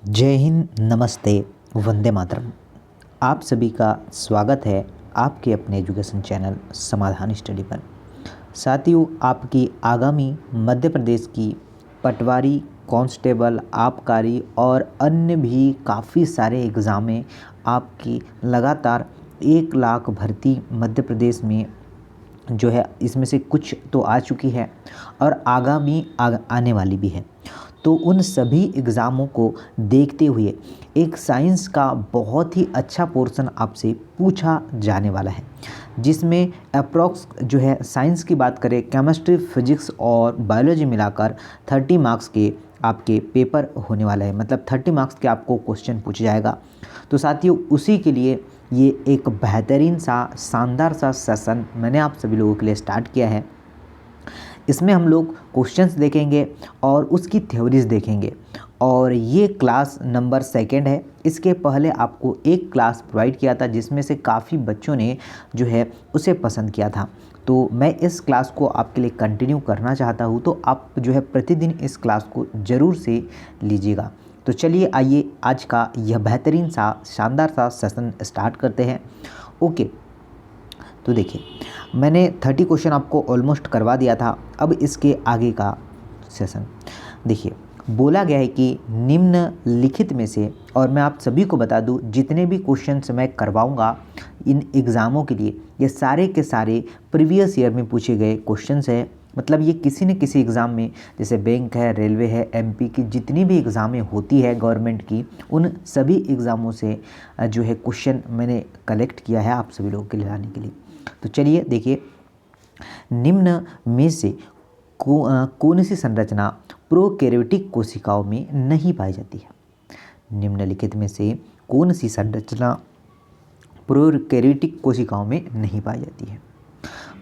जय हिंद, नमस्ते, वंदे मातरम। आप सभी का स्वागत है आपके अपने एजुकेशन चैनल समाधान स्टडी पर। साथियों, आपकी आगामी मध्य प्रदेश की पटवारी, कांस्टेबल, आबकारी और अन्य भी काफ़ी सारे एग्ज़ामें आपकी लगातार 1 लाख भर्ती मध्य प्रदेश में जो है, इसमें से कुछ तो आ चुकी है और आगामी आने वाली भी है। तो उन सभी एग्ज़ामों को देखते हुए एक साइंस का बहुत ही अच्छा पोर्शन आपसे पूछा जाने वाला है, जिसमें अप्रॉक्स जो है साइंस की बात करें, केमिस्ट्री, फिजिक्स और बायोलॉजी मिलाकर 30 मार्क्स के आपके पेपर होने वाला है। मतलब 30 मार्क्स के आपको क्वेश्चन पूछा जाएगा। तो साथियों, उसी के लिए ये एक बेहतरीन सा शानदार सा सेशन मैंने आप सभी लोगों के लिए स्टार्ट किया है। इसमें हम लोग क्वेश्चंस देखेंगे और उसकी थ्योरीज देखेंगे और ये क्लास नंबर 2 है। इसके पहले आपको एक क्लास प्रोवाइड किया था जिसमें से काफ़ी बच्चों ने जो है उसे पसंद किया था। तो मैं इस क्लास को आपके लिए कंटिन्यू करना चाहता हूँ, तो आप जो है प्रतिदिन इस क्लास को ज़रूर से लीजिएगा। तो चलिए, आइए आज का यह बेहतरीन सा शानदार सा सेशन स्टार्ट करते हैं। ओके, तो देखिए, मैंने 30 क्वेश्चन आपको ऑलमोस्ट करवा दिया था। अब इसके आगे का सेशन देखिए, बोला गया है कि निम्नलिखित में से, और मैं आप सभी को बता दूं, जितने भी क्वेश्चंस मैं करवाऊंगा इन एग्ज़ामों के लिए, ये सारे के सारे प्रीवियस ईयर में पूछे गए क्वेश्चंस हैं। मतलब ये किसी न किसी एग्ज़ाम में, जैसे बैंक है, रेलवे है, एमपी की जितनी भी एग्ज़ामें होती है गवर्नमेंट की, उन सभी एग्ज़ामों से जो है क्वेश्चन मैंने कलेक्ट किया है आप सभी लोगों के लिए लाने के लिए। तो चलिए देखिए, निम्न में से कौन सी संरचना प्रोकैरियोटिक कोशिकाओं में नहीं पाई जाती है? निम्नलिखित में से कौन सी संरचना प्रोकैरियोटिक कोशिकाओं में नहीं पाई जाती है?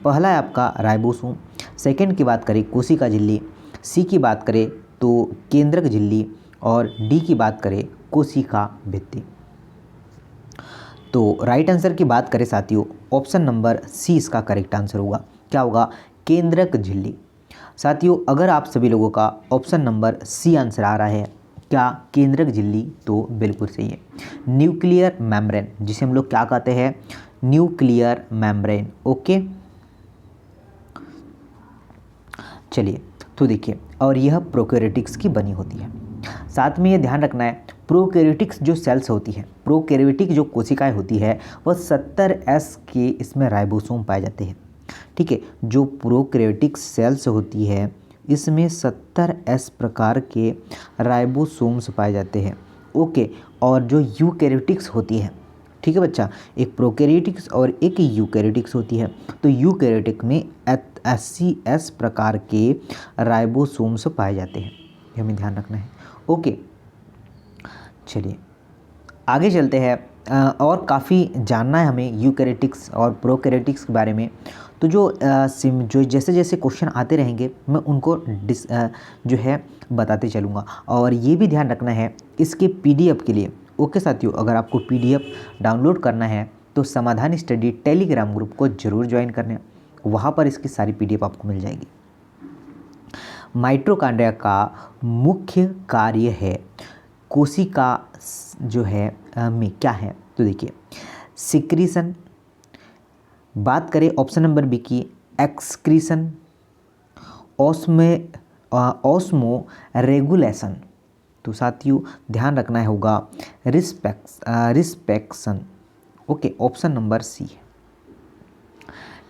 पहला है आपका राइबोसोम, सेकंड की बात करें कोशिका झिल्ली, सी की बात करें तो केंद्रक झिल्ली, और डी की बात करें कोशिका भित्ति। तो राइट आंसर की बात करें साथियों, ऑप्शन नंबर सी इसका करेक्ट आंसर होगा। क्या होगा? केंद्रक झिल्ली। साथियों, अगर आप सभी लोगों का ऑप्शन नंबर सी आंसर आ रहा है, क्या केंद्रक झिल्ली, तो बिल्कुल सही है। न्यूक्लियर मेम्ब्रेन, जिसे हम लोग क्या कहते हैं? Nuclear membrane. ओके, चलिए, तो देखिए, और यह प्रोकैरियोटिक्स की बनी होती है। साथ में ये ध्यान रखना है, प्रोकैरियोटिक्स जो सेल्स होती है, प्रोकैरियोटिक जो कोशिकाएं होती है, वह 70S के इसमें राइबोसोम पाए जाते हैं। ठीक है, जो प्रोकैरियोटिक सेल्स होती है इसमें 70S प्रकार के राइबोसोम्स पाए जाते हैं। ओके, और जो यूकैरियोटिक्स होती है, ठीक है बच्चा, एक प्रोकैरियोटिक्स और एक यूकैरियोटिक्स होती है। तो यूकैरियोटिक में 80S प्रकार के राइबोसोम्स पाए जाते हैं, ये हमें ध्यान रखना है। ओके, चलिए आगे चलते हैं। और काफ़ी जानना है हमें यूकैरियोटिक्स और प्रोकैरियोटिक्स के बारे में। तो जो जैसे जैसे क्वेश्चन आते रहेंगे मैं उनको जो है बताते चलूँगा, और ये भी ध्यान रखना है इसके PDF के लिए। ओके साथियों, अगर आपको PDF डाउनलोड करना है तो समाधान स्टडी टेलीग्राम ग्रुप को ज़रूर ज्वाइन करना है, वहाँ पर इसकी सारी PDF आपको मिल जाएगी। माइटोकॉन्ड्रिया का मुख्य कार्य है कोशिका जो है में क्या है? तो देखिए, सिक्रीशन, बात करें ऑप्शन नंबर बी की, एक्सक्रीशन, ऑस्मो रेगुलेशन। तो साथियों ध्यान रखना होगा रिस्पेक्शन। ओके, ऑप्शन नंबर सी है।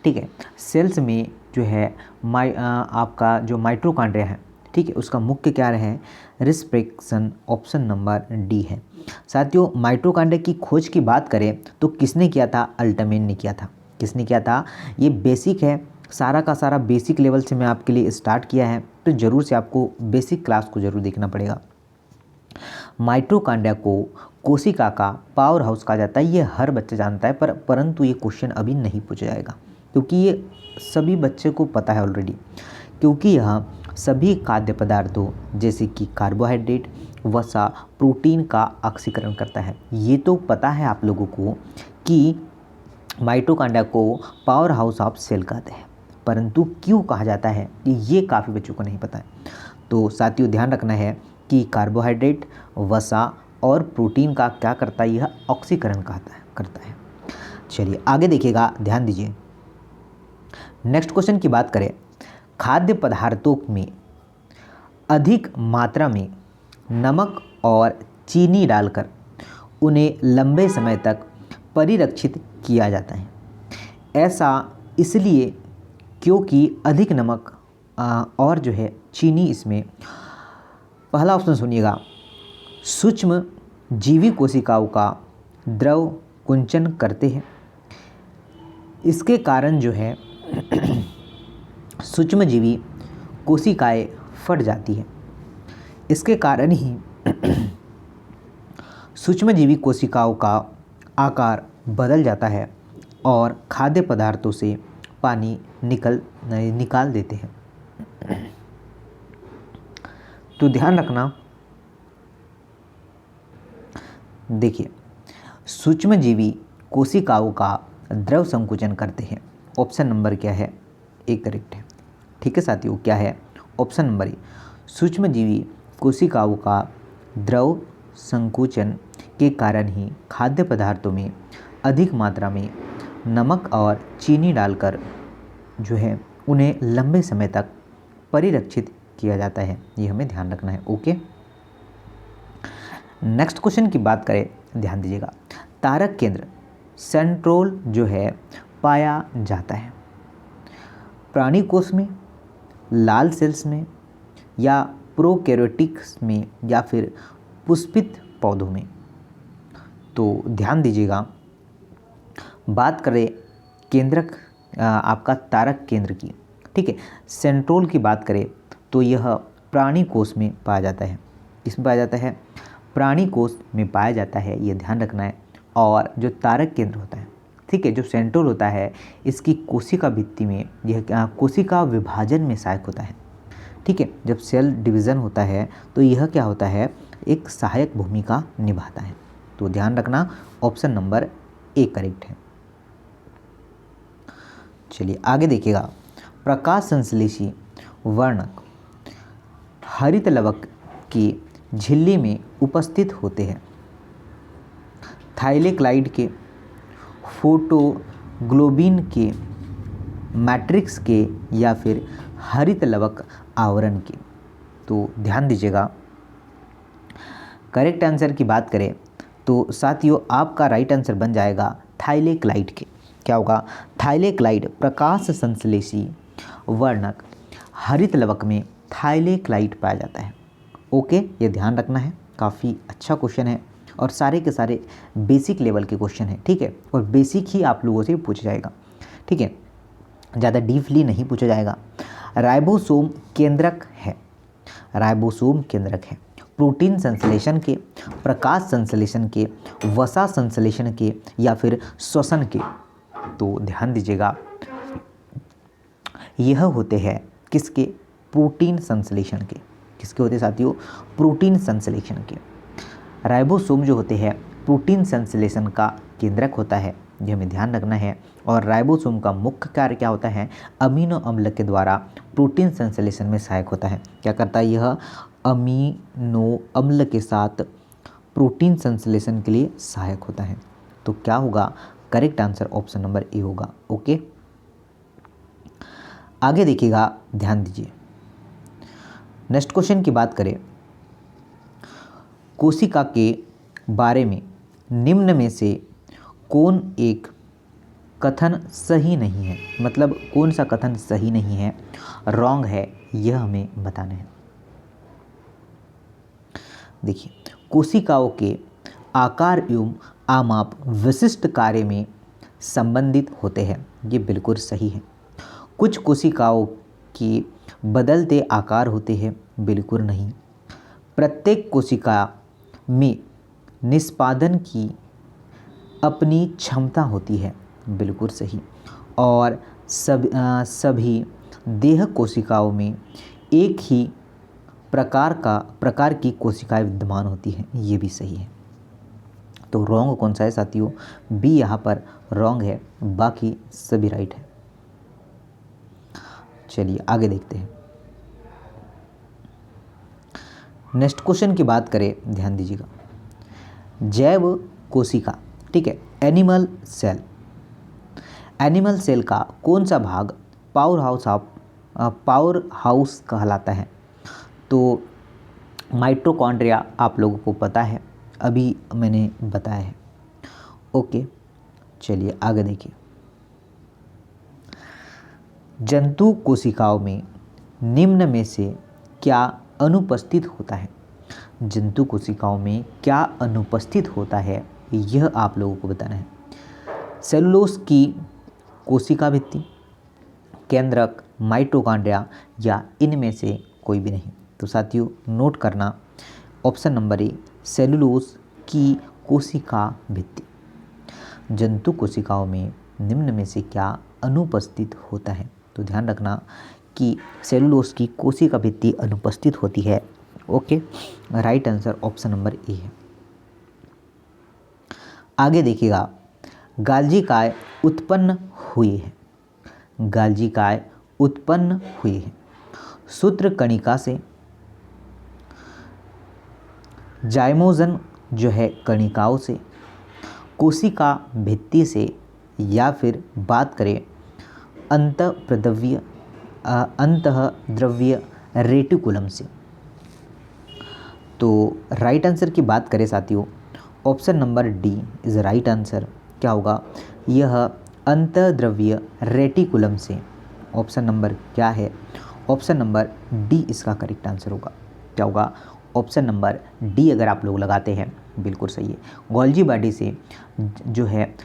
ठीक है, सेल्स में जो है आपका जो माइटोकॉन्ड्रिया है, ठीक है, उसका मुख्य क्या है? रिस्पेक्शन, ऑप्शन नंबर डी है। साथियों, माइटोकॉन्ड्रिया की खोज की बात करें तो किसने किया था? अल्टमेन ने किया था। किसने किया था? ये बेसिक है, सारा का सारा बेसिक लेवल से मैं आपके लिए स्टार्ट किया है, तो ज़रूर से आपको बेसिक क्लास को ज़रूर देखना पड़ेगा। माइटोकॉन्ड्रिया को कोशिका का पावर हाउस कहा जाता है, ये हर बच्चा जानता है, परंतु ये क्वेश्चन अभी नहीं पूछा जाएगा क्योंकि ये सभी बच्चे को पता है ऑलरेडी, क्योंकि यह सभी खाद्य पदार्थों जैसे कि कार्बोहाइड्रेट, वसा, प्रोटीन का ऑक्सीकरण करता है। ये तो पता है आप लोगों को कि माइटोकॉन्ड्रिया को पावर हाउस ऑफ सेल कहते हैं, परंतु क्यों कहा जाता है ये काफ़ी बच्चों को नहीं पता है। तो साथियों ध्यान रखना है कि कार्बोहाइड्रेट, वसा और प्रोटीन का क्या करता है, यह ऑक्सीकरण करता है। चलिए आगे देखिएगा, ध्यान दीजिए। नेक्स्ट क्वेश्चन की बात करें, खाद्य पदार्थों में अधिक मात्रा में नमक और चीनी डालकर उन्हें लंबे समय तक परिरक्षित किया जाता है। ऐसा इसलिए क्योंकि अधिक नमक और जो है चीनी इसमें, पहला ऑप्शन सुनिएगा, सूक्ष्म जीवी कोशिकाओं का द्रव कुंचन करते हैं। इसके कारण जो है सूक्ष्मजीवी कोशिकाएं फट जाती है। इसके कारण ही सूक्ष्मजीवी कोशिकाओं का आकार बदल जाता है और खाद्य पदार्थों से पानी निकाल देते हैं। तो ध्यान रखना, देखिए, सूक्ष्मजीवी कोशिकाओं का द्रव संकुचन करते हैं। ऑप्शन नंबर क्या है, ए करेक्ट है। ठीक है साथियों, क्या है ऑप्शन नंबर ए, सूक्ष्मजीवी कोशिकाओं का द्रव संकुचन के कारण ही खाद्य पदार्थों में अधिक मात्रा में नमक और चीनी डालकर जो है उन्हें लंबे समय तक परिरक्षित किया जाता है। ये हमें ध्यान रखना है। ओके, नेक्स्ट क्वेश्चन की बात करें, ध्यान दीजिएगा। तारक केंद्र सेंट्रोल जो है पाया जाता है प्राणी कोष में, लाल सेल्स में, या प्रोकैरियोटिक्स में, या फिर पुष्पित पौधों में। तो ध्यान दीजिएगा, बात करें केंद्रक आपका तारक केंद्र की, ठीक है, सेंट्रोल की बात करें तो यह प्राणी कोष में पाया जाता है। किसमें पाया जाता है, प्राणी कोष में पाया जाता है, ये ध्यान रखना है। और जो तारक केंद्र होता है, ठीक है, जो सेंट्रोल होता है, इसकी कोशिका भित्ति में यह कोशिका विभाजन में सहायक होता है। ठीक है, जब सेल डिवीज़न होता है तो यह क्या होता है, एक सहायक भूमिका निभाता है। तो ध्यान रखना, ऑप्शन नंबर ए करेक्ट है। चलिए आगे देखिएगा, प्रकाश संश्लेषी वर्णक हरित लवक की झिल्ली में उपस्थित होते हैं। थाइलेक्लाइड के, फोटोग्लोबिन के, मैट्रिक्स के, या फिर हरित लवक आवरण के। तो ध्यान दीजिएगा, करेक्ट आंसर की बात करें तो साथियों आपका राइट आंसर बन जाएगा थाइलेक्लाइड के। क्या होगा, थाइलेक्लाइड प्रकाश संश्लेषी वर्णक हरित लवक में थाइलेक्लाइड पाया जाता है। ओके, ये ध्यान रखना है, काफ़ी अच्छा क्वेश्चन है और सारे के सारे बेसिक लेवल के क्वेश्चन है। ठीक है, और बेसिक ही आप लोगों से पूछा जाएगा। ठीक है, ज़्यादा डीपली नहीं पूछा जाएगा। राइबोसोम केंद्रक है, राइबोसोम केंद्रक है प्रोटीन संश्लेषण के, प्रकाश संश्लेषण के, वसा संश्लेषण के, या फिर श्वसन के। तो ध्यान दीजिएगा, यह होते हैं किसके, प्रोटीन संश्लेषण के। किसके होते हैं साथियों, प्रोटीन संश्लेषण के। राइबोसोम जो होते हैं प्रोटीन संश्लेषण का केंद्रक होता है, ये हमें ध्यान रखना है। और राइबोसोम का मुख्य कार्य क्या होता है, अमीनो अम्ल के द्वारा प्रोटीन संश्लेषण में सहायक होता है। क्या करता है, यह अमीनो अम्ल के साथ प्रोटीन संश्लेषण के लिए सहायक होता है। तो क्या होगा, correct answer option number A होगा। ओके, आगे देखिएगा, ध्यान दीजिए। नेक्स्ट क्वेश्चन की बात करें, कोशिका के बारे में निम्न में से कौन एक कथन सही नहीं है, मतलब कौन सा कथन सही नहीं है, रॉन्ग है, यह हमें बताना है। देखिए, कोशिकाओं के आकार एवं आमाप विशिष्ट कार्य में संबंधित होते हैं, ये बिल्कुल सही है। कुछ कोशिकाओं के बदलते आकार होते हैं, बिल्कुल नहीं। प्रत्येक कोशिका में निष्पादन की अपनी क्षमता होती है, बिल्कुल सही। और सभी देह कोशिकाओं में एक ही प्रकार की कोशिकाएं विद्यमान होती हैं, ये भी सही है। तो रॉन्ग कौन सा है साथियों, बी यहाँ पर रॉन्ग है, बाकी सभी राइट है। चलिए आगे देखते हैं। नेक्स्ट क्वेश्चन की बात करें, ध्यान दीजिएगा, जैव कोशिका, ठीक है, एनिमल सेल। एनिमल सेल का कौन सा भाग पावर हाउस कहलाता है? तो माइटोकॉन्ड्रिया आप लोगों को पता है, अभी मैंने बताया है। ओके, चलिए आगे देखिए। जंतु कोशिकाओं में निम्न में से क्या अनुपस्थित होता है? जंतु कोशिकाओं में क्या अनुपस्थित होता है, यह आप लोगों को बताना है। सेलुलोज की कोशिका भित्ति, केंद्रक, माइटोकॉन्ड्रिया या इनमें से कोई भी नहीं। तो साथियों नोट करना, ऑप्शन नंबर ए, सेलुलोज की कोशिका भित्ति। जंतु कोशिकाओं में निम्न में से क्या अनुपस्थित होता है? तो ध्यान रखना कि सेलुलोज की कोशिका भित्ति अनुपस्थित होती है। Okay, right answer option number A है। आगे देखिएगा, गालजिकाय उत्पन्न हुई है। गालजिकाय उत्पन्न हुई है सूत्रकणिका से, जाइमोजन जो है कणिकाओं से, कोशिका भित्ति से, या फिर बात करें अंतःद्रव्य रेटिकुलम से। तो राइट आंसर की बात करें साथियों, option number D is right answer. क्या होगा? यह अंतःद्रव्य रेटिकुलम से। ऑप्शन नंबर क्या है? ऑप्शन नंबर डी इसका करेक्ट आंसर होगा। क्या होगा? ऑप्शन नंबर डी अगर आप लोग लगाते हैं बिल्कुल सही है। गोल्जी बॉडी से जो है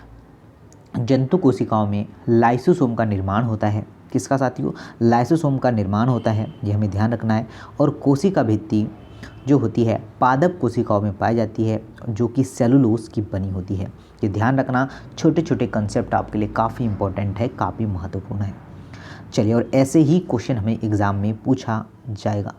जंतु कोशिकाओं में लाइसोसोम का निर्माण होता है। किसका साथियों? लाइसोसोम का निर्माण होता है, ये हमें ध्यान रखना है। और कोशिका भित्ति जो होती है पादप कोशिकाओं में पाई जाती है, जो कि सेलुलोज की बनी होती है। ये ध्यान रखना, छोटे छोटे कंसेप्ट आपके लिए काफ़ी इंपॉर्टेंट है, काफ़ी महत्वपूर्ण है। चलिए, और ऐसे ही क्वेश्चन हमें एग्जाम में पूछा जाएगा।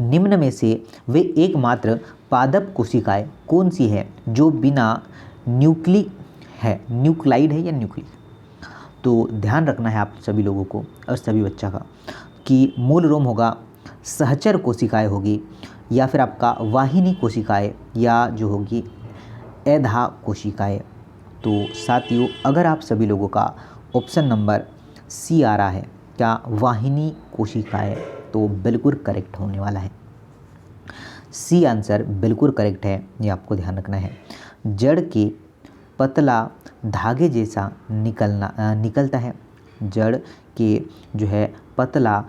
निम्न में से वे एकमात्र पादप कोशिकाएं कौन सी है जो बिना न्यूक्ली है, न्यूक्लाइड है या न्यूक्ली? तो ध्यान रखना है आप सभी लोगों को और सभी बच्चा का कि मूल रोम होगा, सहचर कोशिकाएं होगी, या फिर आपका वाहिनी कोशिकाएं, या जो होगी एधा कोशिकाएं। तो साथियों अगर आप सभी लोगों का ऑप्शन नंबर सी आ रहा है, क्या वाहिनी कोशिकाएं, तो बिल्कुल करेक्ट होने वाला है। सी आंसर बिल्कुल करेक्ट है, ये आपको ध्यान रखना है। जड़ के पतला धागे जैसा निकलता है, जड़ के जो है पतला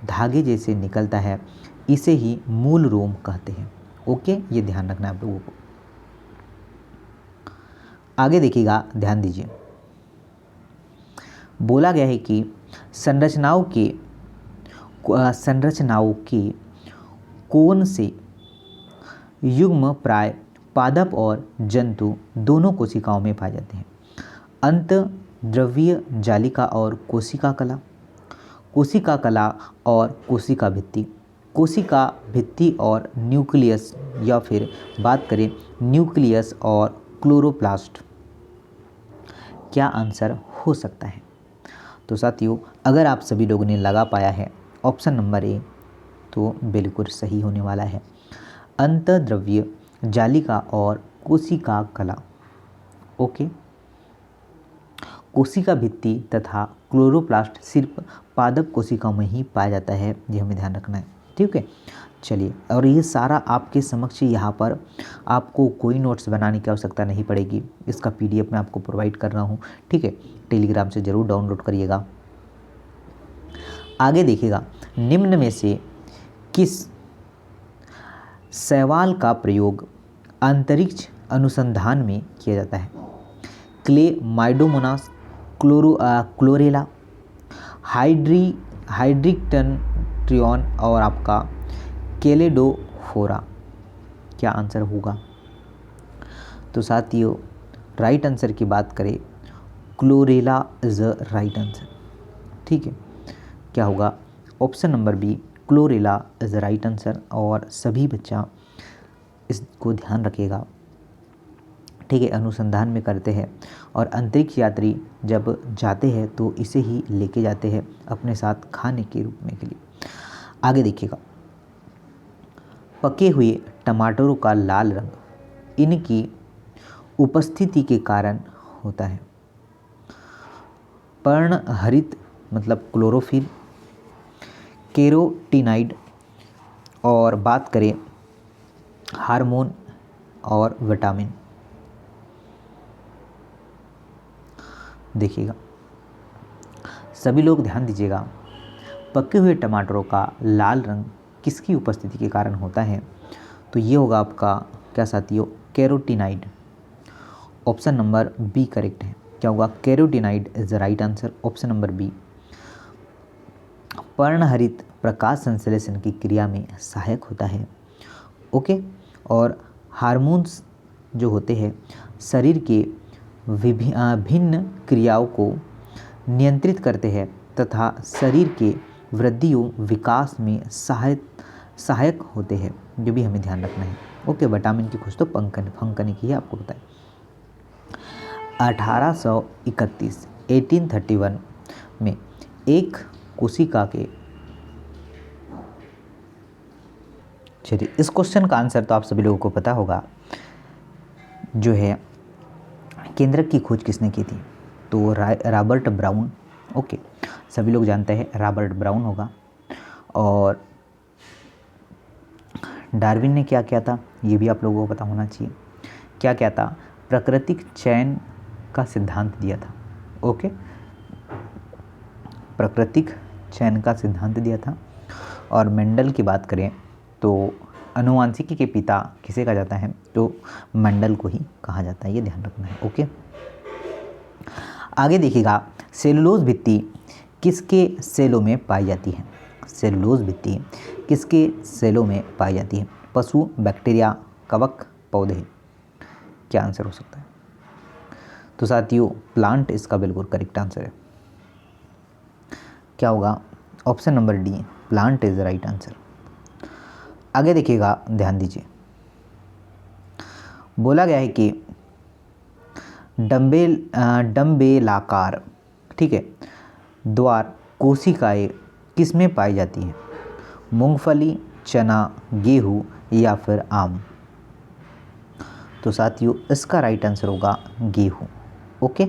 धागे जैसे निकलता है, इसे ही मूल रोम कहते हैं। ओके, ये ध्यान रखना है आप लोगों को। आगे देखिएगा, ध्यान दीजिए। बोला गया है कि संरचनाओं के कौन से युग्म प्राय पादप और जंतु दोनों कोशिकाओं में पाए जाते हैं? अंतःद्रव्य जालिका और कोशिका कला, कोशिका कला और कोशिका भित्ति, कोशिका भित्ति और न्यूक्लियस, या फिर बात करें न्यूक्लियस और क्लोरोप्लास्ट। क्या आंसर हो सकता है? तो साथियों अगर आप सभी लोगों ने लगा पाया है ऑप्शन नंबर ए, तो बिल्कुल सही होने वाला है। अंतःद्रव्य जालिका और कोशिका कला। ओके, कोशिका भित्ति तथा क्लोरोप्लास्ट सिर्फ पादप कोशिकाओं में ही पाया जाता है, ये हमें ध्यान रखना है। ठीक है, चलिए, और ये सारा आपके समक्ष यहाँ पर आपको कोई नोट्स बनाने की आवश्यकता नहीं पड़ेगी, इसका पीडीएफ मैं आपको प्रोवाइड कर रहा हूँ। ठीक है, टेलीग्राम से ज़रूर डाउनलोड करिएगा। आगे देखिएगा, निम्न में से किस शैवाल का प्रयोग अंतरिक्ष अनुसंधान में किया जाता है? क्लेमाइडोमोनास, क्लोरेला, हाइड्रिक्टन और आपका कैलेडोफोरा। क्या आंसर होगा? तो साथियों राइट आंसर की बात करें, chlorella is a right answer. ठीक है, क्या होगा? Option number B, chlorella is a right answer. और सभी बच्चा इसको ध्यान रखिएगा। ठीक है, अनुसंधान में करते हैं और अंतरिक्ष यात्री जब जाते हैं तो इसे ही लेके जाते हैं अपने साथ खाने के रूप में के लिए। आगे देखिएगा, पके हुए टमाटरों का लाल रंग इनकी उपस्थिति के कारण होता है। पर्णहरित मतलब क्लोरोफिल, कैरोटीनाइड, और बात करें हार्मोन और विटामिन। देखिएगा, सभी लोग ध्यान दीजिएगा, पके हुए टमाटरों का लाल रंग किसकी उपस्थिति के कारण होता है? तो ये होगा आपका क्या साथियों, carotenoid. Option number B correct है। क्या होगा? Carotenoid is the right answer, option number B. पर्णहरित प्रकाश संश्लेषण की क्रिया में सहायक होता है। ओके। और हार्मोन्स जो होते हैं शरीर के भिन्न क्रियाओं को नियंत्रित करते हैं तथा शरीर के वृद्धि और विकास में सहायक होते हैं, जो भी हमें ध्यान रखना है। ओके। विटामिन की खोज तो फंकने की है, आपको पता है। 1831 1831 में एक कोशिका के, चलिए इस क्वेश्चन का आंसर तो आप सभी लोगों को पता होगा, जो है केंद्रक की खोज किसने की थी? तो रॉबर्ट ब्राउन। ओके, सभी लोग जानते हैं रॉबर्ट ब्राउन होगा। और डार्विन ने क्या किया था, ये भी आप लोगों को पता होना चाहिए। क्या क्या था? प्राकृतिक चयन का सिद्धांत दिया था। ओके, प्राकृतिक चयन का सिद्धांत दिया था। और मेंडल की बात करें तो आनुवांशिकी के पिता किसे कहा जाता है? तो मेंडल को ही कहा जाता है, ये ध्यान रखना है। ओके, आगे देखिएगा, सेलुलोज भित्ति किसके सेलों में पाई जाती है? सेलुलोज भित्ति किसके सेलों में पाई जाती है? पशु, बैक्टीरिया, कवक, पौधे। क्या आंसर हो सकता है? तो साथियों प्लांट इसका बिल्कुल करेक्ट आंसर है। क्या होगा? Option number D, plant is the right answer. आगे देखिएगा, ध्यान दीजिए, बोला गया है कि डम्बेलाकार, ठीक है, द्वार कोशिकाएं किसमें पाई जाती हैं? मूंगफली, चना, गेहूं या फिर आम। तो साथियों इसका राइट आंसर होगा गेहूं। ओके,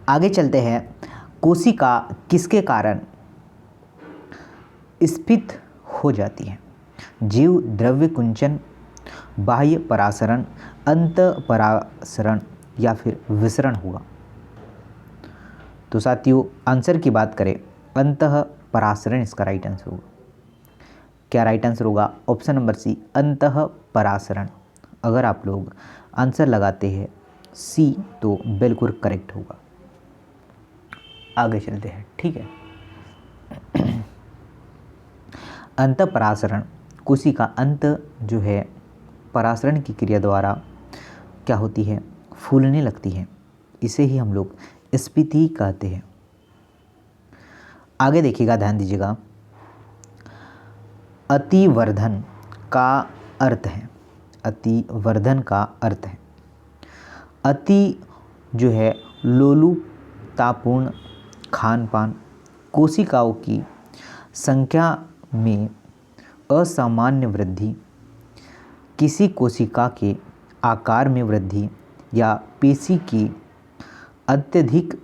आगे चलते हैं। कोशिका किसके कारण स्फीत हो जाती है? जीव द्रव्य कुंचन, बाह्य परासरण, अंत परासरण या फिर विसरण होगा। तो साथियों आंसर की बात करें, अंतः परासरण इसका राइट आंसर होगा। क्या राइट आंसर होगा? ऑप्शन नंबर सी, अंतः परासरण। अगर आप लोग आंसर लगाते हैं सी तो बिल्कुल करेक्ट होगा। आगे चलते हैं, ठीक है। अंत परासरण, कोशिका अंत जो है परासरण की क्रिया द्वारा क्या होती है? फूलने लगती है। इसे ही हम लोग स्फीति कहते हैं। आगे देखिएगा, ध्यान दीजिएगा, अतिवर्धन का अर्थ है, अतिवर्धन का अर्थ है अति जो है लोलुपतापूर्ण खान पान, कोशिकाओं की संख्या में असामान्य वृद्धि, किसी कोशिका के आकार में वृद्धि या पेशी की अत्यधिक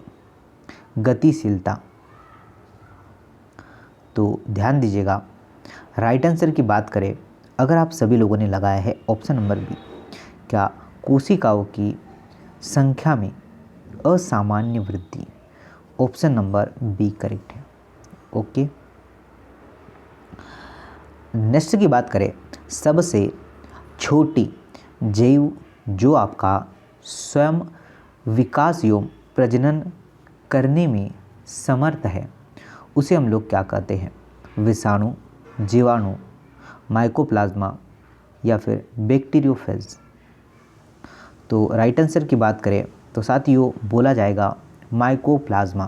गतिशीलता। तो ध्यान दीजिएगा, राइट आंसर की बात करें, अगर आप सभी लोगों ने लगाया है ऑप्शन नंबर बी, क्या कोशिकाओं की संख्या में असामान्य वृद्धि, ऑप्शन नंबर बी करेक्ट है। ओके, नेक्स्ट की बात करें, सबसे छोटी जैव जो आपका स्वयं विकास एवं प्रजनन करने में समर्थ है, उसे हम लोग क्या कहते हैं? विषाणु, जीवाणु, माइकोप्लाज्मा या फिर बैक्टीरियोफेज। तो राइट आंसर की बात करें तो साथियों बोला जाएगा माइकोप्लाज्मा।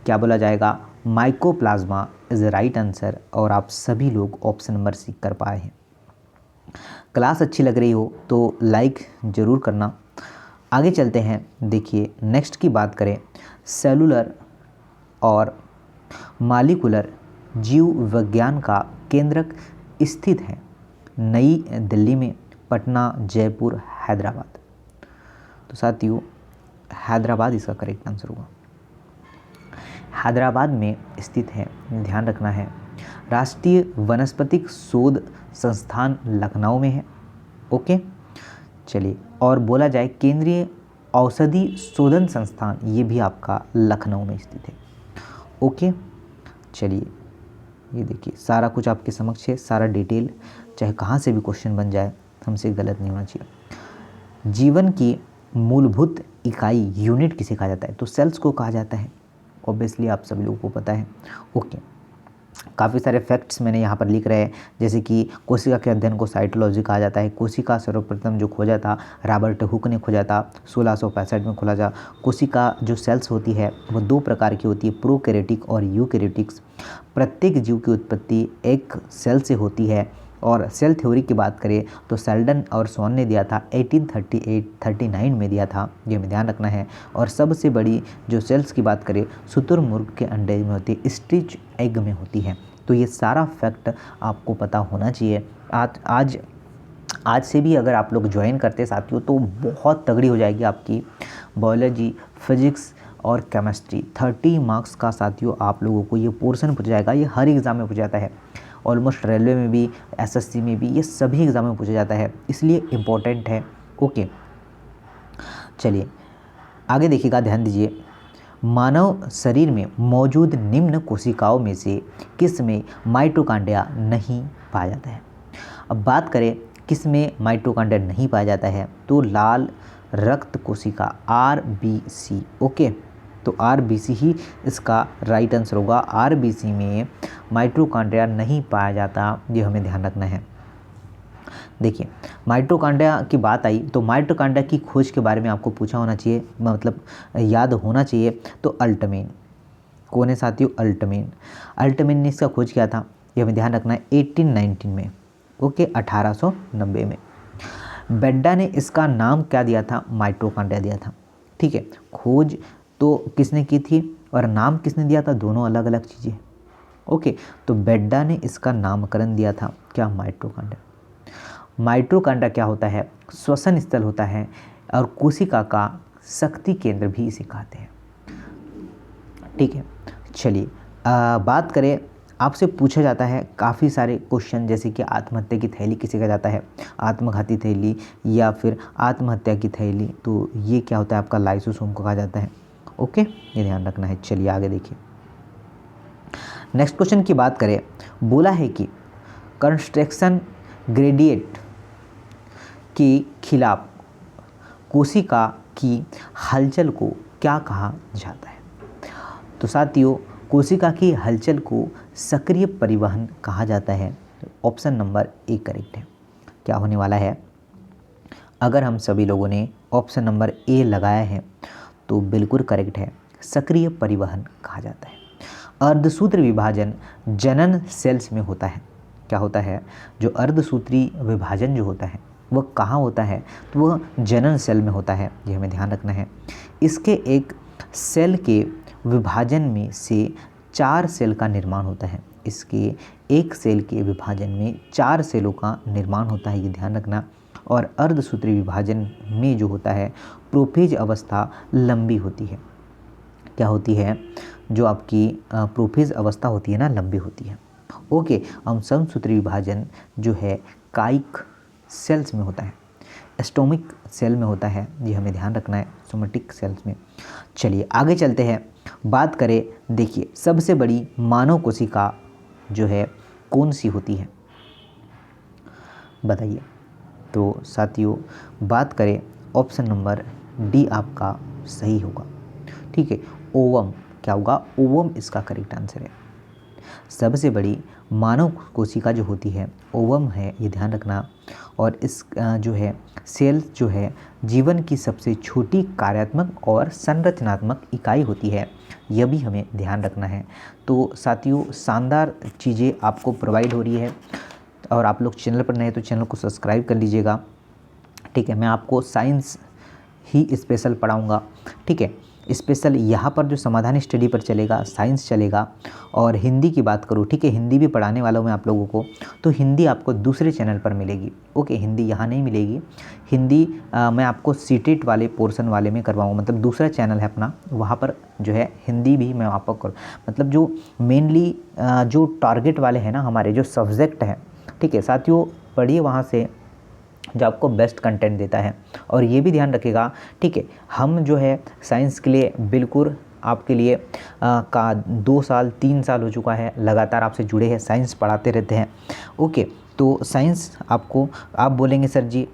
क्या बोला जाएगा? Mycoplasma is the right answer. और आप सभी लोग ऑप्शन नंबर सी कर पाए हैं। क्लास अच्छी लग रही हो तो लाइक ज़रूर करना। आगे चलते हैं, देखिए नेक्स्ट की बात करें, सेलुलर और मालिकुलर जीव विज्ञान का केंद्रक स्थित है नई दिल्ली में, पटना, जयपुर, हैदराबाद। तो साथियों हैदराबाद इसका करेक्ट आंसर होगा। हैदराबाद में स्थित है, ध्यान रखना है। राष्ट्रीय वनस्पतिक शोध संस्थान लखनऊ में है। ओके, चलिए, और बोला जाए केंद्रीय औषधि शोधन संस्थान, ये भी आपका लखनऊ में स्थित है। ओके, चलिए, ये देखिए सारा कुछ आपके समक्ष है, सारा डिटेल, चाहे कहाँ से भी क्वेश्चन बन जाए हमसे गलत नहीं होना चाहिए। जीवन की मूलभूत इकाई यूनिट किसे कहा जाता है? तो सेल्स को कहा जाता है, ऑब्वियसली आप सभी लोगों को पता है। ओके, काफ़ी सारे फैक्ट्स मैंने यहाँ पर लिख रहे हैं, जैसे कि कोशिका के अध्ययन को साइटोलॉजी कहा जाता है। कोशिका सर्वप्रथम जो खोजा था रॉबर्ट हुक ने खोजा था, 1665 में खोजा था। कोशिका जो सेल्स होती है वो दो प्रकार की होती है, प्रोकैरियोटिक और यूकैरियोटिक्स। प्रत्येक जीव की उत्पत्ति एक सेल से होती है। और सेल थ्योरी की बात करें तो सेल्डन और स्वॉन ने दिया था 1838-39 में दिया था, ये हमें ध्यान रखना है। और सबसे बड़ी जो सेल्स की बात करें शुतुरमुर्ग के अंडे में होती है, स्टिच एग में होती है। तो ये सारा फैक्ट आपको पता होना चाहिए। आज से भी अगर आप लोग ज्वाइन करते साथियों तो बहुत तगड़ी हो जाएगी आपकी बायोलॉजी, फिजिक्स और केमिस्ट्री। 30 मार्क्स का साथियों आप लोगों को ये पोर्शन पूछा जाएगा। ये हर एग्ज़ाम में पूछा जाता है, ऑलमोस्ट रेलवे में भी, एसएससी में भी, ये सभी एग्ज़ाम में पूछा जाता है, इसलिए इम्पोर्टेंट है। ओके, चलिए आगे देखिएगा, ध्यान दीजिए। मानव शरीर में मौजूद निम्न कोशिकाओं में से किस में माइटोकॉन्ड्रिया नहीं पाया जाता है? अब बात करें किस में माइटोकॉन्ड्रिया नहीं पाया जाता है, तो लाल रक्त कोशिका RBC। ओके, तो RBC ही इसका राइट आंसर होगा। RBC में माइटोकॉन्ड्रिया नहीं पाया जाता, ये हमें ध्यान रखना है। देखिए माइटोकॉन्ड्रिया की बात आई तो माइटोकॉन्ड्रिया की खोज के बारे में आपको पूछा होना चाहिए, मतलब याद होना चाहिए। तो अल्टमेन, कौन है साथियों? अल्टमेन ने इसका खोज किया था, ये हमें ध्यान रखना है, 1819 में। ओके, 1890 में। बेड्डा ने इसका नाम क्या दिया था? माइटोकॉन्ड्रिया दिया था। ठीक है, खोज तो किसने की थी और नाम किसने दिया था? दोनों अलग अलग चीज़ें। ओके, तो बेड्डा ने इसका नामकरण दिया था क्या? माइटोकॉन्ड्रिया। माइटोकॉन्ड्रिया क्या होता है? श्वसन स्थल होता है और कोशिका का शक्ति केंद्र भी इसे कहते हैं। ठीक है, चलिए बात करें, आपसे पूछा जाता है काफ़ी सारे क्वेश्चन, जैसे कि आत्महत्या की थैली किसे कहा जाता है? आत्मघाती थैली या फिर आत्महत्या की थैली, तो ये क्या होता है आपका? लाइसोसोम को कहा जाता है। ओके, ये ध्यान रखना है। चलिए आगे देखिए, नेक्स्ट क्वेश्चन की बात करें, बोला है कि कंस्ट्रक्शन ग्रेडिएंट के खिलाफ कोशिका की हलचल को क्या कहा जाता है? तो साथियों कोशिका की हलचल को सक्रिय परिवहन कहा जाता है। ऑप्शन नंबर ए करेक्ट है। क्या होने वाला है? अगर हम सभी लोगों ने ऑप्शन नंबर ए लगाया है तो बिल्कुल करेक्ट है, सक्रिय परिवहन कहा जाता है। अर्धसूत्र विभाजन जनन सेल्स में होता है। क्या होता है? जो अर्धसूत्री विभाजन जो होता है वह कहाँ होता है? तो वह जनन सेल में होता है, ये हमें ध्यान रखना है। इसके एक सेल के विभाजन में से 4 सेल का निर्माण होता है। इसके एक सेल के विभाजन में 4 सेलों का निर्माण होता है, ये ध्यान रखना। और अर्धसूत्री विभाजन में जो होता है प्रोफेज अवस्था लंबी होती है। क्या होती है? जो आपकी प्रोफेज अवस्था होती है ना, लंबी होती है। ओके, हम समसूत्री विभाजन जो है काइक सेल्स में होता है, एस्टोमिक सेल में होता है, ये हमें ध्यान रखना है, सोमेटिक सेल्स में। चलिए आगे चलते हैं, बात करें, देखिए सबसे बड़ी मानव कोशिका जो है कौन सी होती है? बताइए। तो साथियों बात करें, ऑप्शन नंबर डी आपका सही होगा। ठीक है, ओवम। क्या होगा? ओवम इसका करेक्ट आंसर है। सबसे बड़ी मानव कोशिका जो होती है ओवम है, ये ध्यान रखना। और इस जो है सेल जो है जीवन की सबसे छोटी कार्यात्मक और संरचनात्मक इकाई होती है, यह भी हमें ध्यान रखना है। तो साथियों शानदार चीज़ें आपको प्रोवाइड हो रही है, और आप लोग चैनल पर नए तो चैनल को सब्सक्राइब कर लीजिएगा। ठीक है, मैं आपको साइंस ही स्पेशल पढ़ाऊँगा। ठीक है, स्पेशल यहाँ पर जो समाधान स्टडी पर चलेगा, साइंस चलेगा। और हिंदी की बात करूँ, ठीक है, हिंदी भी पढ़ाने वाला हूँ मैं आप लोगों को, तो हिंदी आपको दूसरे चैनल पर मिलेगी। ओके, हिंदी यहाँ नहीं मिलेगी। हिंदी मैं आपको सीटेट वाले पोर्शन वाले में करवाऊँगा, मतलब दूसरा चैनल है अपना, वहाँ पर जो है हिंदी भी मैं आपको कर, मतलब जो मेनली जो टारगेट वाले हैं ना हमारे जो सब्जेक्ट हैं, ठीक है साथियों, पढ़िए वहाँ से जो आपको बेस्ट कंटेंट देता है। और ये भी ध्यान रखिएगा, ठीक है, हम जो है साइंस के लिए बिल्कुल आपके लिए का 2 साल 3 साल हो चुका है लगातार आपसे जुड़े हैं, साइंस पढ़ाते रहते हैं। ओके, तो साइंस आपको, आप बोलेंगे सर जी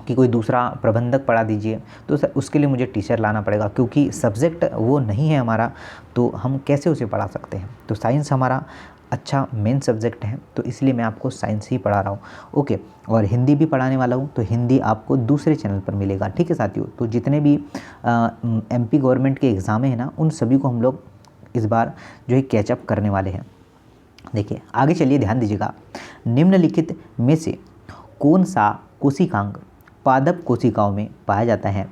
कि कोई दूसरा प्रबंधक पढ़ा दीजिए, तो सर उसके लिए मुझे टीचर लाना पड़ेगा, क्योंकि सब्जेक्ट वो नहीं है हमारा, तो हम कैसे उसे पढ़ा सकते हैं। तो साइंस हमारा अच्छा मेन सब्जेक्ट है, तो इसलिए मैं आपको साइंस ही पढ़ा रहा हूँ। ओके, और हिंदी भी पढ़ाने वाला हूँ, तो हिंदी आपको दूसरे चैनल पर मिलेगा, ठीक है साथियों। तो जितने भी एमपी गवर्नमेंट के एग्ज़ाम हैं ना, उन सभी को हम लोग इस बार जो है कैचअप करने वाले हैं। देखिए आगे चलिए, ध्यान दीजिएगा, निम्नलिखित में से कौन सा कोशिकांग पादप कोशिकाओं में पाया जाता है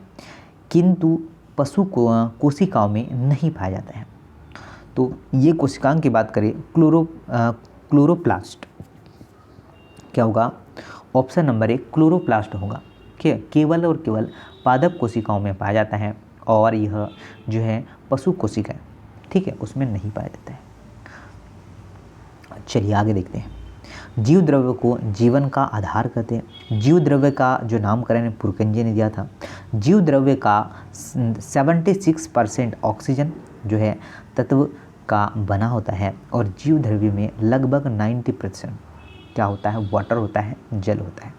किंतु पशु कोशिकाओं में नहीं पाया जाता है। तो ये कोशिकांग की बात करें, क्लोरोप्लास्ट क्या होगा, ऑप्शन नंबर 1 क्लोरोप्लास्ट होगा। ठीक है, केवल और केवल पादप कोशिकाओं में पाया जाता है, और यह जो है पशु कोशिका है, ठीक है, उसमें नहीं पाया जाता है। चलिए आगे देखते हैं, जीव द्रव्य को जीवन का आधार कहते हैं। जीव द्रव्य का जो नामकरण पुरकंजे ने दिया था, जीव द्रव्य का 76% ऑक्सीजन जो है तत्व का बना होता है, और जीव द्रव्य में लगभग 90% क्या होता है, वाटर होता है, जल होता है।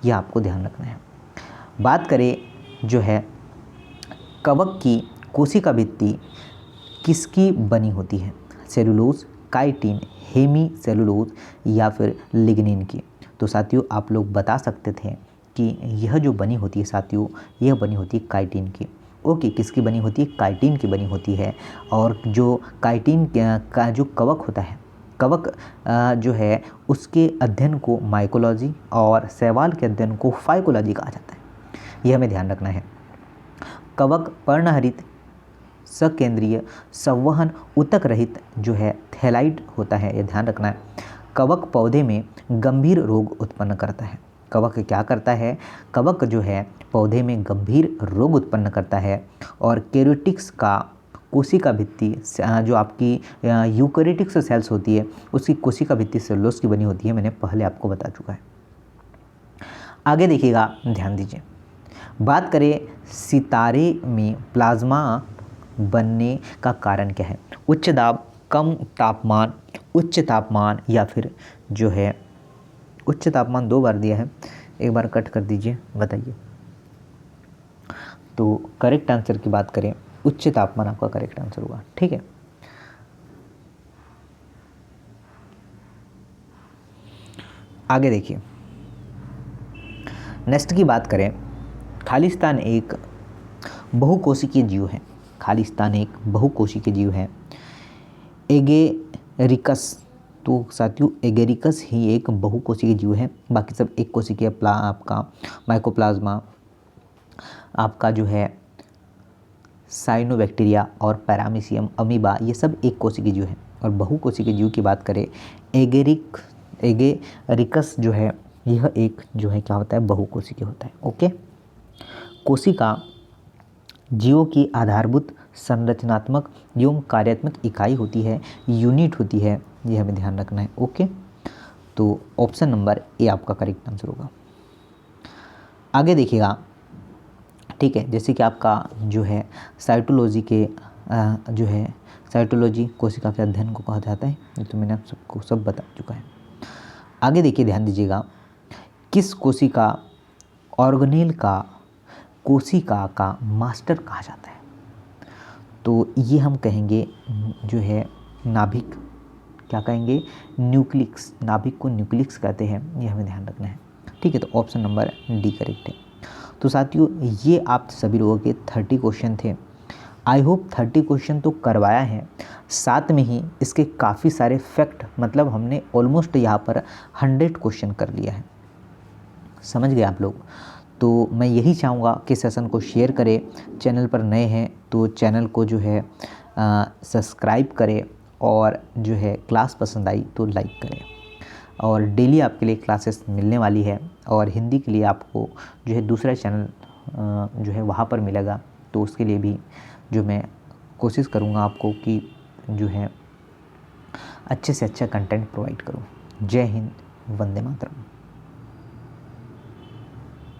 यह आपको ध्यान रखना है। बात करें जो है कवक की कोशिका भित्ति किसकी बनी होती है, सेलुलोज, काइटिन, हेमी सेलुलोज या फिर लिग्निन की। तो साथियों आप लोग बता सकते थे कि यह जो बनी होती है साथियों, यह बनी होती है काइटिन की। ओके, किसकी बनी होती है, काइटिन की बनी होती है। और जो काइटिन का जो कवक होता है, कवक जो है उसके अध्ययन को माइकोलॉजी और शैवाल के अध्ययन को फाइकोलॉजी कहा जाता है। यह हमें ध्यान रखना है। कवक पर्णहरित सकेंद्रीय संवहन उतक रहित जो है थैलाइड होता है, यह ध्यान रखना है। कवक पौधे में गंभीर रोग उत्पन्न करता है। कवक क्या करता है, कवक जो है पौधे में गंभीर रोग उत्पन्न करता है। और कैरोटिक्स का कोशिका भित्ति जो आपकी यूकैरियोटिक सेल्स होती है, उसकी कोशिका भित्ति सेलुलोज की बनी होती है, मैंने पहले आपको बता चुका है। आगे देखिएगा, ध्यान दीजिए, बात करें सितारे में प्लाज्मा बनने का कारण क्या है, उच्च दाब, कम तापमान, उच्च तापमान या फिर जो है उच्च तापमान 2 बार दिया है, एक बार कट कर दीजिए, बताइए। तो करेक्ट आंसर की बात करें, उच्च तापमान आपका करेक्ट आंसर होगा, ठीक है। आगे देखिए, नेक्स्ट की बात करें, खालिस्तान एक बहुकोशिकीय जीव है। खालिस्तान एक बहुकोशिकीय जीव है। एगेरिकस, तो साथियों एगेरिकस ही एक बहुकोशिकीय जीव है, बाकी सब एक कोशिकीय, आपका माइकोप्लाज्मा, आपका जो है साइनोबैक्टीरिया और पैरामीशियम, अमीबा, ये सब एक कोशिकीय जीव है। और बहुकोशिकीय जीव की बात करें, एगेरिकस जो है यह एक जो है क्या होता है, बहुकोशिकीय होता है। ओके, कोशिका जीवों की आधारभूत संरचनात्मक एवं कार्यात्मक इकाई होती है, यूनिट होती है, ये हमें ध्यान रखना है। ओके, तो ऑप्शन नंबर ए आपका करेक्ट आंसर होगा। आगे देखिएगा, ठीक है, जैसे कि आपका जो है साइटोलॉजी के जो है साइटोलॉजी कोशिका के अध्ययन को कहा जाता है, ये तो मैंने आप सबको सब बता चुका है। आगे देखिए, ध्यान दीजिएगा, किस कोशिका ऑर्गेनेल का कोशिका का मास्टर कहा जाता है। तो ये हम कहेंगे जो है नाभिक, क्या कहेंगे, न्यूक्लियस, नाभिक को न्यूक्लियस कहते हैं, ये हमें ध्यान रखना है, ठीक है। तो ऑप्शन नंबर डी करेक्ट है। तो साथियों ये आप सभी लोगों के 30 क्वेश्चन थे। आई होप 30 क्वेश्चन तो करवाया है, साथ में ही इसके काफ़ी सारे फैक्ट, मतलब हमने ऑलमोस्ट यहाँ पर 100 क्वेश्चन कर लिया है, समझ गए आप लोग। तो मैं यही चाहूँगा कि सेशन को शेयर करें, चैनल पर नए हैं तो चैनल को जो है सब्सक्राइब करें, और जो है क्लास पसंद आई तो लाइक करें। और डेली आपके लिए क्लासेस मिलने वाली है, और हिंदी के लिए आपको जो है दूसरा चैनल जो है वहाँ पर मिलेगा, तो उसके लिए भी जो मैं कोशिश करूँगा आपको कि जो है अच्छे से अच्छा कंटेंट प्रोवाइड करूँ। जय हिंद, वंदे मातरम।